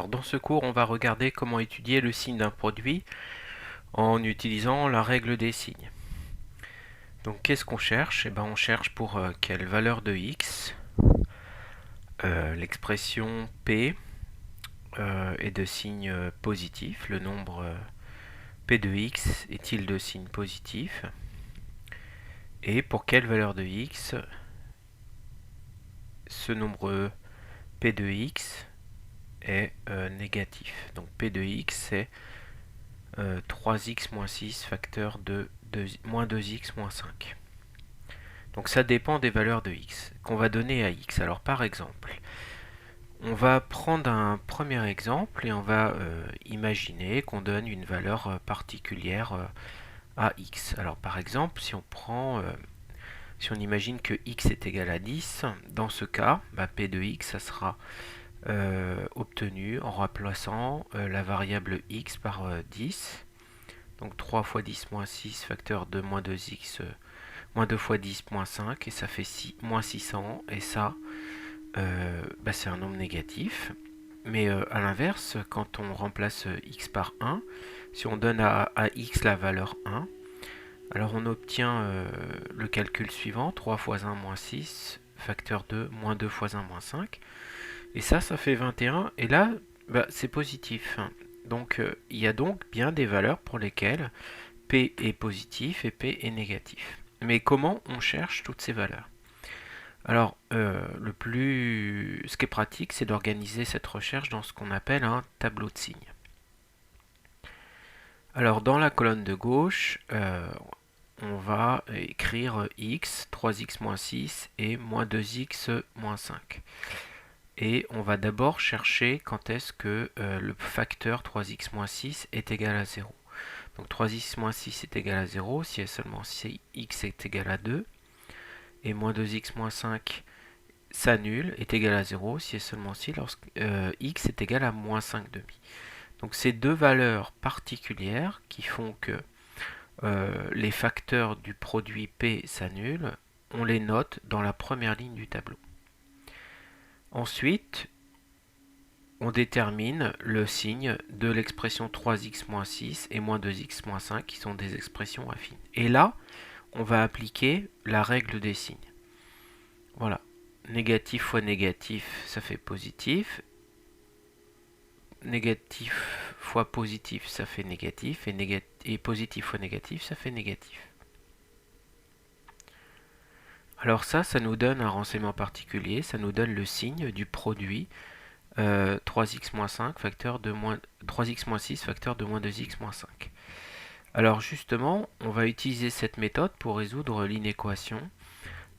Alors dans ce cours, on va regarder comment étudier le signe d'un produit en utilisant la règle des signes. Donc qu'est-ce qu'on cherche? On cherche pour quelle valeur de x l'expression p est de signe positif, le nombre p de x est-il de signe positif, et pour quelle valeur de x ce nombre p de x est négatif. Donc p de x c'est 3x moins 6 facteur de moins 2x moins 5. Donc ça dépend des valeurs de x qu'on va donner à x. Alors par exemple, on va prendre un premier exemple et on va imaginer qu'on donne une valeur particulière à x. Alors par exemple, si on imagine que x est égal à 10, dans ce cas, p de x, ça sera obtenu en remplaçant la variable x par 10. Donc 3 fois 10 moins 6 facteur de moins 2x moins 2 fois 10 moins 5 et ça fait moins 600 et ça c'est un nombre négatif. Mais à l'inverse, quand on remplace x par 1, si on donne à x la valeur 1, alors on obtient le calcul suivant, 3 fois 1 moins 6 facteur de moins 2 fois 1 moins 5 et ça fait 21 et là c'est positif. Donc il y a donc bien des valeurs pour lesquelles P est positif et P est négatif. Mais comment on cherche toutes ces valeurs? Alors, ce qui est pratique, c'est d'organiser cette recherche dans ce qu'on appelle un tableau de signes. Alors, dans la colonne de gauche, on va écrire x, 3x moins 6 et moins 2x moins 5. Et on va d'abord chercher quand est-ce que le facteur 3x moins 6 est égal à 0. Donc 3x moins 6 est égal à 0 si et seulement si x est égal à 2. Et moins 2x moins 5 s'annule, est égal à 0 si et seulement si lorsque x est égal à moins 5 demi. Donc ces deux valeurs particulières qui font que les facteurs du produit P s'annulent, on les note dans la première ligne du tableau. Ensuite, on détermine le signe de l'expression 3x moins 6 et moins 2x moins 5 qui sont des expressions affines. Et là, on va appliquer la règle des signes. Voilà. Négatif fois négatif, ça fait positif. Négatif fois positif, ça fait négatif. Et positif fois négatif, ça fait négatif. Alors ça nous donne un renseignement particulier. Ça nous donne le signe du produit 3x moins 5 facteur de 3x moins 6 facteur de moins 2x moins 5. Alors justement, on va utiliser cette méthode pour résoudre l'inéquation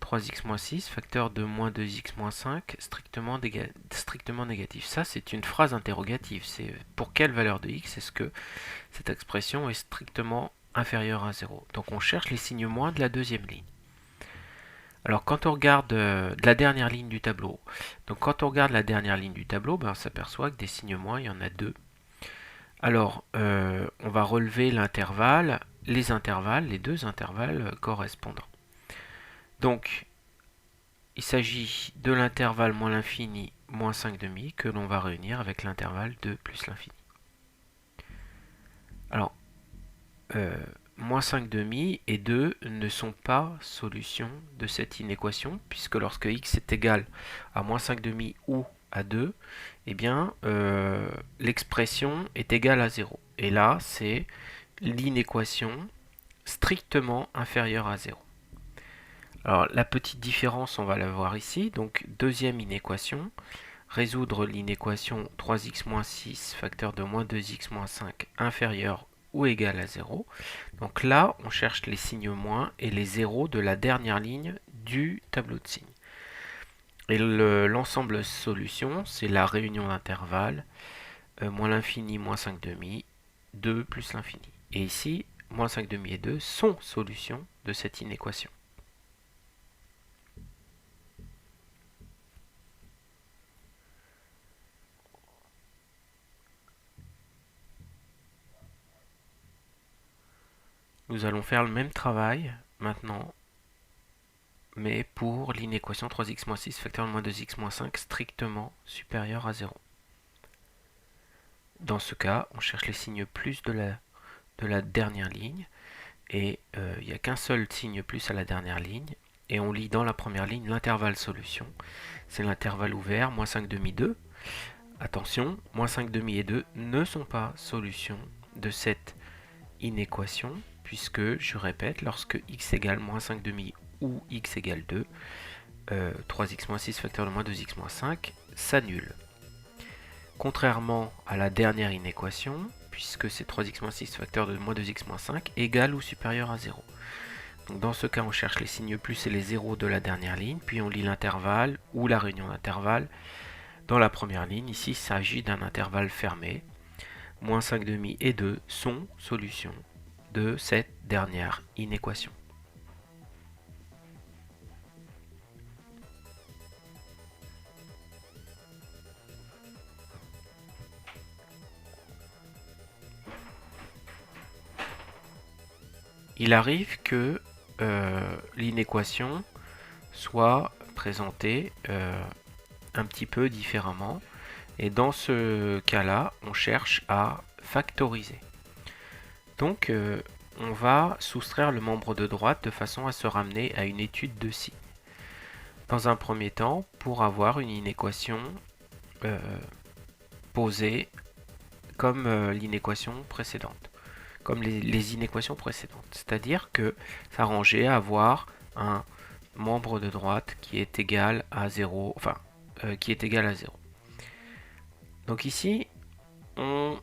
3x moins 6 facteur de moins 2x moins 5 strictement négatif. Ça, c'est une phrase interrogative. C'est pour quelle valeur de x est-ce que cette expression est strictement inférieure à 0. Donc on cherche les signes moins de la deuxième ligne. Alors quand on regarde la dernière ligne du tableau, on s'aperçoit que des signes moins, il y en a deux. Alors on va relever l'intervalle, les deux intervalles correspondants. Donc il s'agit de l'intervalle moins l'infini moins 5 demi que l'on va réunir avec l'intervalle 2 plus l'infini. Alors moins 5 demi et 2 ne sont pas solutions de cette inéquation, puisque lorsque x est égal à moins 5 demi ou à 2, l'expression est égale à 0. Et là, c'est l'inéquation strictement inférieure à 0. Alors, la petite différence, on va la voir ici. Donc, deuxième inéquation, résoudre l'inéquation 3x moins 6 facteur de moins 2x moins 5 inférieur ou égal à 0. Donc là, on cherche les signes moins et les zéros de la dernière ligne du tableau de signes. Et l'ensemble solution, c'est la réunion d'intervalles, moins l'infini, moins 5 demi, 2 plus l'infini. Et ici, moins 5 demi et 2 sont solutions de cette inéquation. Nous allons faire le même travail maintenant, mais pour l'inéquation 3x moins 6 facteur de moins 2x moins 5 strictement supérieur à 0. Dans ce cas, on cherche les signes plus de la dernière ligne. Et il n'y a qu'un seul signe plus à la dernière ligne. Et on lit dans la première ligne l'intervalle solution. C'est l'intervalle ouvert, moins 5 demi 2. Attention, moins 5 demi et 2 ne sont pas solutions de cette inéquation, puisque, je répète, lorsque x égale moins 5 demi ou x égale 2, 3x moins 6 facteur de moins 2x moins 5 s'annule. Contrairement à la dernière inéquation, puisque c'est 3x moins 6 facteur de moins 2x moins 5 égale ou supérieur à 0. Donc dans ce cas, on cherche les signes plus et les zéros de la dernière ligne, puis on lit l'intervalle ou la réunion d'intervalles dans la première ligne. Ici, il s'agit d'un intervalle fermé. Moins 5 demi et 2 sont solutions de cette dernière inéquation. Il arrive que l'inéquation soit présentée un petit peu différemment. Et dans ce cas-là, on cherche à factoriser. Donc, on va soustraire le membre de droite de façon à se ramener à une étude de signes. Dans un premier temps, pour avoir une inéquation posée comme l'inéquation précédente, comme les inéquations précédentes. C'est-à-dire que s'arranger à avoir un membre de droite qui est égal à 0, enfin, qui est égal à 0. Donc ici, on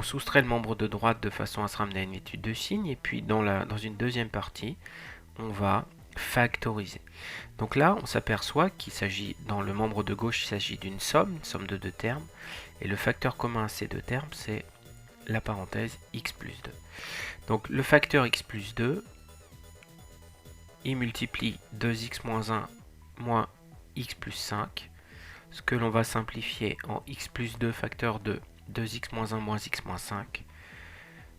soustrait le membre de droite de façon à se ramener à une étude de signes, et puis dans une deuxième partie, on va factoriser. Donc là, on s'aperçoit qu'il s'agit, dans le membre de gauche, il s'agit d'une somme de deux termes, et le facteur commun à ces deux termes, c'est la parenthèse x plus 2. Donc le facteur x plus 2, il multiplie 2x moins 1 moins x plus 5, ce que l'on va simplifier en x plus 2 facteur de 2x moins 1 moins x moins 5,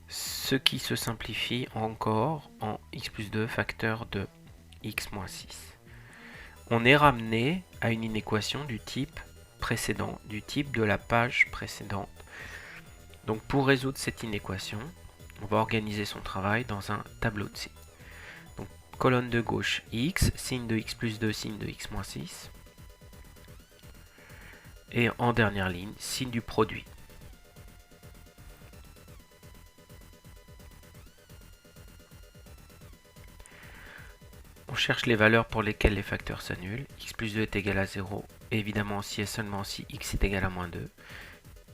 ce qui se simplifie encore en x plus 2 facteur de x moins 6. On est ramené à une inéquation du type précédent, du type de la page précédente. Donc pour résoudre cette inéquation, on va organiser son travail dans un tableau de signes. Donc colonne de gauche x, signe de x plus 2, signe de x moins 6. Et en dernière ligne, signe du produit. On cherche les valeurs pour lesquelles les facteurs s'annulent. X plus 2 est égal à 0, et évidemment si et seulement si x est égal à moins 2.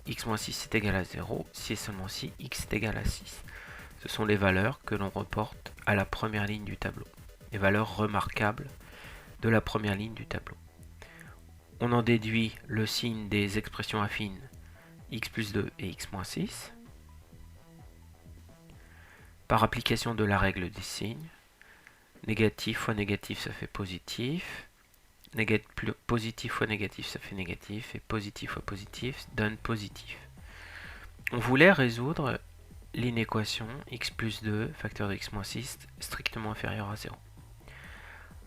X moins 6 est égal à 0, si et seulement si x est égal à 6. Ce sont les valeurs que l'on reporte à la première ligne du tableau. Les valeurs remarquables de la première ligne du tableau. On en déduit le signe des expressions affines x plus 2 et x moins 6. Par application de la règle des signes, négatif fois négatif ça fait positif, positif fois négatif ça fait négatif, et positif fois positif donne positif. On voulait résoudre l'inéquation x plus 2 facteur de x moins 6 strictement inférieur à 0.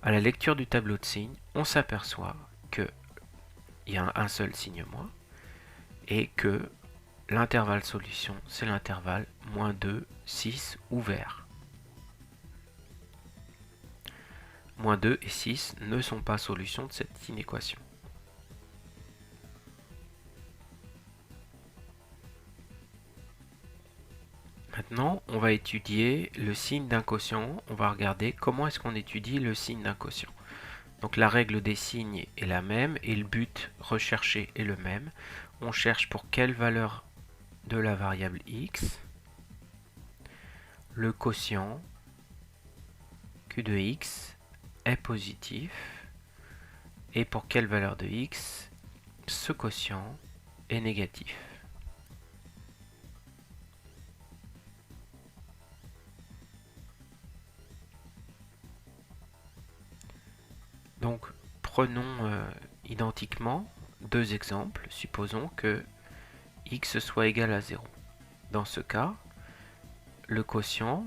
À la lecture du tableau de signes, on s'aperçoit qu'il y a un seul signe moins, et que l'intervalle solution, c'est l'intervalle moins 2, 6 ouvert. Moins 2 et 6 ne sont pas solutions de cette inéquation. Maintenant, on va étudier le signe d'un quotient. On va regarder comment est-ce qu'on étudie le signe d'un quotient. Donc la règle des signes est la même et le but recherché est le même. On cherche pour quelle valeur de la variable x le quotient q de x est positif et pour quelle valeur de x ce quotient est négatif. Donc prenons identiquement deux exemples. Supposons que x soit égal à 0. Dans ce cas, le quotient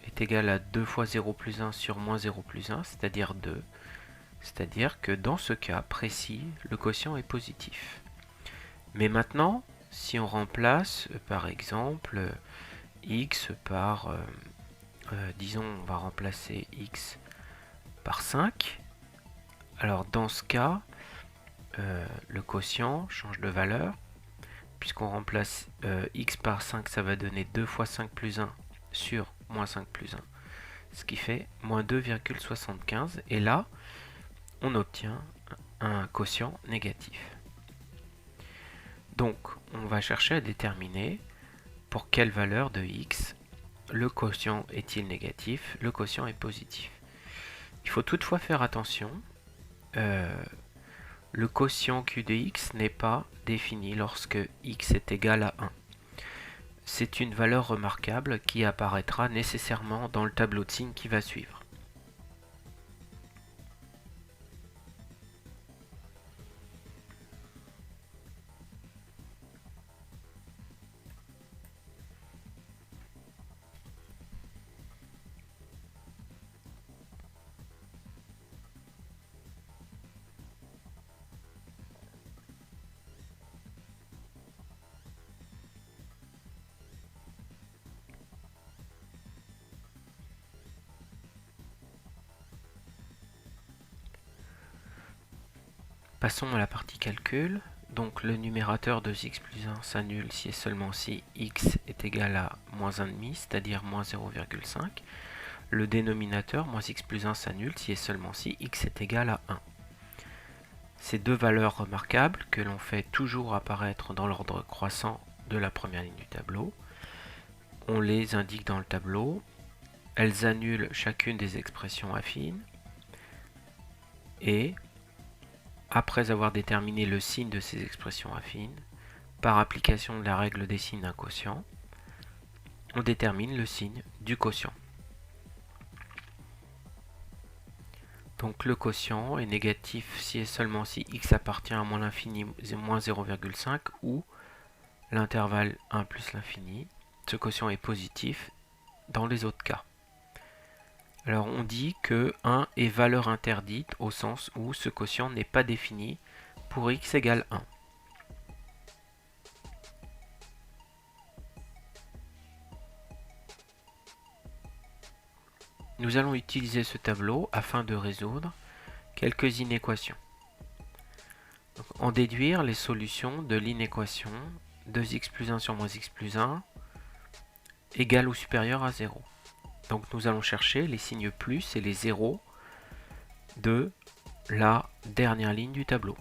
est égal à 2 fois 0 plus 1 sur moins 0 plus 1, c'est-à-dire 2. C'est-à-dire que dans ce cas précis, le quotient est positif. Mais maintenant, si on remplace par exemple x par, disons on va remplacer x par 5, alors dans ce cas, le quotient change de valeur, puisqu'on remplace x par 5, ça va donner 2 fois 5 plus 1 sur moins 5 plus 1, ce qui fait moins 2,75, et là, on obtient un quotient négatif. Donc, on va chercher à déterminer pour quelle valeur de x le quotient est-il négatif, le quotient est positif. Il faut toutefois faire attention, le quotient q de x n'est pas défini lorsque x est égal à 1. C'est une valeur remarquable qui apparaîtra nécessairement dans le tableau de signes qui va suivre. Passons à la partie calcul. Donc le numérateur de x plus 1 s'annule si et seulement si x est égal à moins 1,5, c'est-à-dire moins 0,5. Le dénominateur, moins x plus 1, s'annule si et seulement si x est égal à 1. Ces deux valeurs remarquables que l'on fait toujours apparaître dans l'ordre croissant de la première ligne du tableau, on les indique dans le tableau. Elles annulent chacune des expressions affines et après avoir déterminé le signe de ces expressions affines, par application de la règle des signes d'un quotient, on détermine le signe du quotient. Donc le quotient est négatif si et seulement si x appartient à moins l'infini moins 0,5 ou l'intervalle 1 plus l'infini. Ce quotient est positif dans les autres cas. Alors on dit que 1 est valeur interdite au sens où ce quotient n'est pas défini pour x égale 1. Nous allons utiliser ce tableau afin de résoudre quelques inéquations. Donc, en déduire les solutions de l'inéquation 2x plus 1 sur moins x plus 1 égale ou supérieur à 0. Donc nous allons chercher les signes plus et les zéros de la dernière ligne du tableau.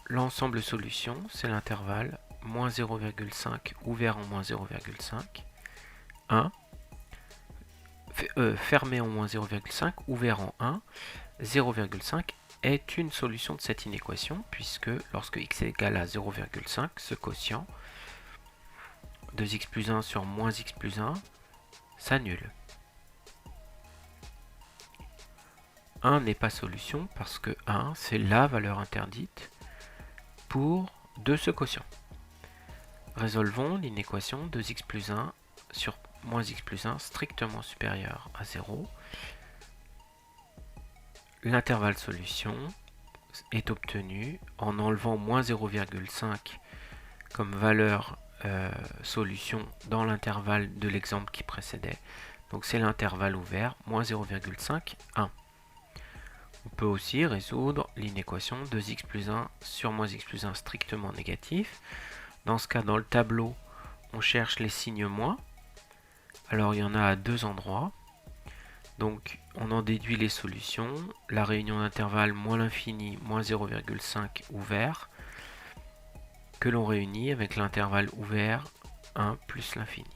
L'ensemble solution, c'est l'intervalle moins 0,5 ouvert en moins 0,5, 1, fermé en moins 0,5, ouvert en 1, 0,5 est une solution de cette inéquation, puisque lorsque x est égal à 0,5, ce quotient 2x plus 1 sur moins x plus 1 s'annule. 1 n'est pas solution parce que 1, c'est la valeur interdite de ce quotient. Résolvons l'inéquation 2x plus 1 sur moins x plus 1 strictement supérieur à 0. L'intervalle solution est obtenu en enlevant moins 0,5 comme valeur solution dans l'intervalle de l'exemple qui précédait. Donc c'est l'intervalle ouvert, moins 0,5, 1. On peut aussi résoudre l'inéquation 2x plus 1 sur moins x plus 1 strictement négatif. Dans ce cas, dans le tableau, on cherche les signes moins. Alors il y en a à deux endroits. Donc on en déduit les solutions. La réunion d'intervalle moins l'infini, moins 0,5 ouvert, que l'on réunit avec l'intervalle ouvert 1 plus l'infini.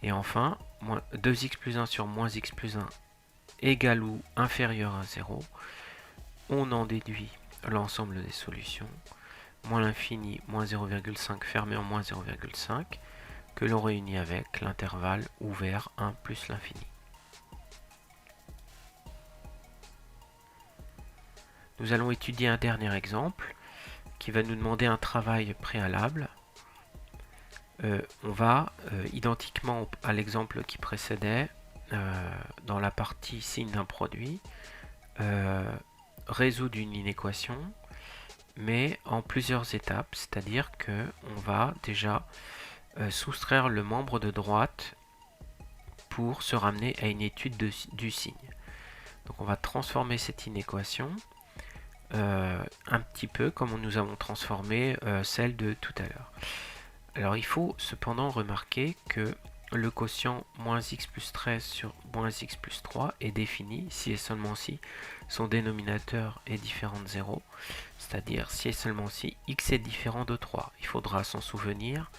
Et enfin, 2x plus 1 sur moins x plus 1 égal ou inférieur à 0. On en déduit l'ensemble des solutions. Moins l'infini, moins 0,5 fermé en moins 0,5, que l'on réunit avec l'intervalle ouvert 1 plus l'infini. Nous allons étudier un dernier exemple qui va nous demander un travail préalable. On va, identiquement à l'exemple qui précédait, dans la partie signe d'un produit, résoudre une inéquation, mais en plusieurs étapes, c'est-à-dire que on va déjà soustraire le membre de droite pour se ramener à une étude du signe. Donc on va transformer cette inéquation un petit peu comme nous avons transformé celle de tout à l'heure. Alors il faut cependant remarquer que le quotient moins x plus 13 sur moins x plus 3 est défini si et seulement si son dénominateur est différent de 0, c'est-à-dire si et seulement si x est différent de 3. Il faudra s'en souvenir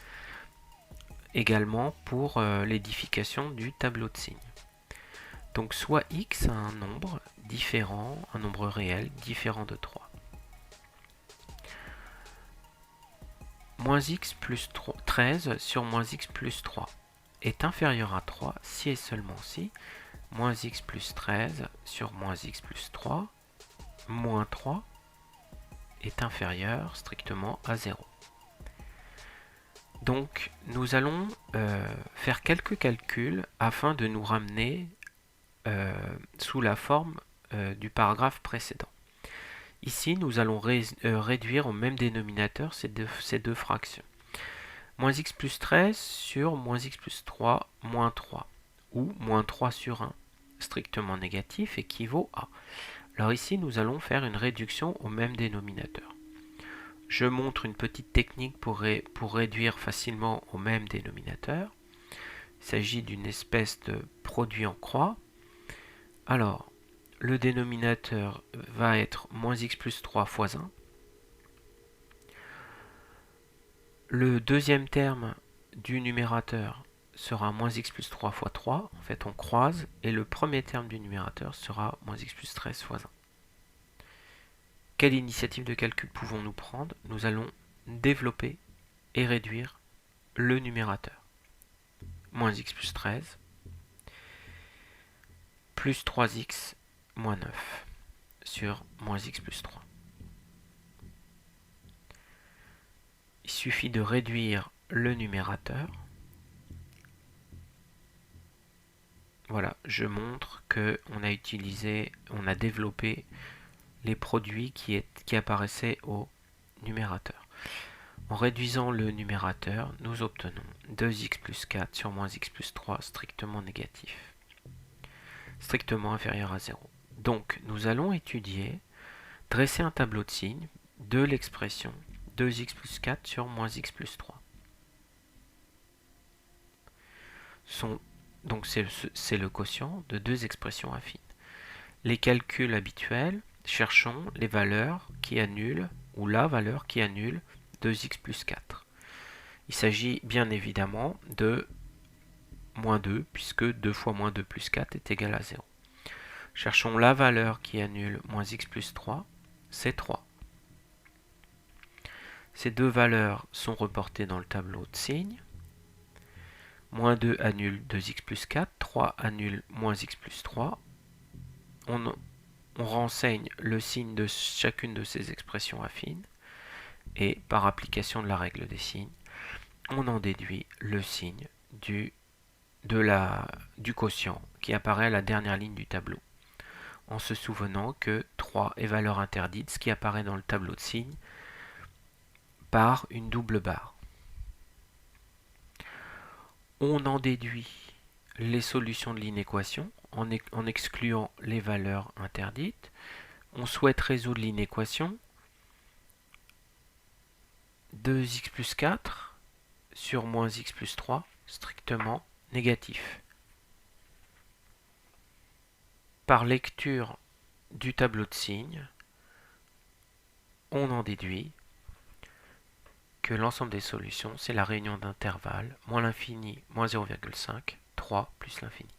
également pour l'édification du tableau de signes. Donc soit x a un nombre différent, un nombre réel différent de 3. Moins x plus 13 sur moins x plus 3 est inférieur à 3 si et seulement si moins x plus 13 sur moins x plus 3 moins 3 est inférieur strictement à 0. Donc nous allons faire quelques calculs afin de nous ramener sous la forme du paragraphe précédent. Ici, nous allons réduire au même dénominateur ces deux fractions. Moins x plus 13 sur moins x plus 3 moins 3, ou moins 3 sur 1, strictement négatif, équivaut à. Alors ici, nous allons faire une réduction au même dénominateur. Je montre une petite technique pour réduire facilement au même dénominateur. Il s'agit d'une espèce de produit en croix. Alors, le dénominateur va être moins x plus 3 fois 1. Le deuxième terme du numérateur sera moins x plus 3 fois 3. En fait, on croise. Et le premier terme du numérateur sera moins x plus 13 fois 1. Quelle initiative de calcul pouvons-nous prendre? Nous allons développer et réduire le numérateur. Moins x plus 13 plus 3x moins 9 sur moins x plus 3. Il suffit de réduire le numérateur. Voilà, je montre qu'on a développé les produits qui apparaissaient au numérateur. En réduisant le numérateur, nous obtenons 2x plus 4 sur moins x plus 3 strictement négatif, strictement inférieur à 0. Donc, nous allons dresser un tableau de signes de l'expression 2x plus 4 sur moins x plus 3. Donc, c'est le quotient de deux expressions affines. Les calculs habituels, cherchons les valeurs qui annulent, ou la valeur qui annule 2x plus 4. Il s'agit bien évidemment de moins 2, puisque 2 fois moins 2 plus 4 est égal à 0. Cherchons la valeur qui annule moins x plus 3, c'est 3. Ces deux valeurs sont reportées dans le tableau de signes. Moins 2 annule 2x plus 4, 3 annule moins x plus 3. On renseigne le signe de chacune de ces expressions affines. Et par application de la règle des signes, on en déduit le signe du quotient qui apparaît à la dernière ligne du tableau, en se souvenant que 3 est valeur interdite, ce qui apparaît dans le tableau de signes, par une double barre. On en déduit les solutions de l'inéquation en excluant les valeurs interdites. On souhaite résoudre l'inéquation 2x plus 4 sur moins x plus 3, strictement négatif. Par lecture du tableau de signes, on en déduit que l'ensemble des solutions, c'est la réunion d'intervalles moins l'infini moins 0,5, 3 plus l'infini.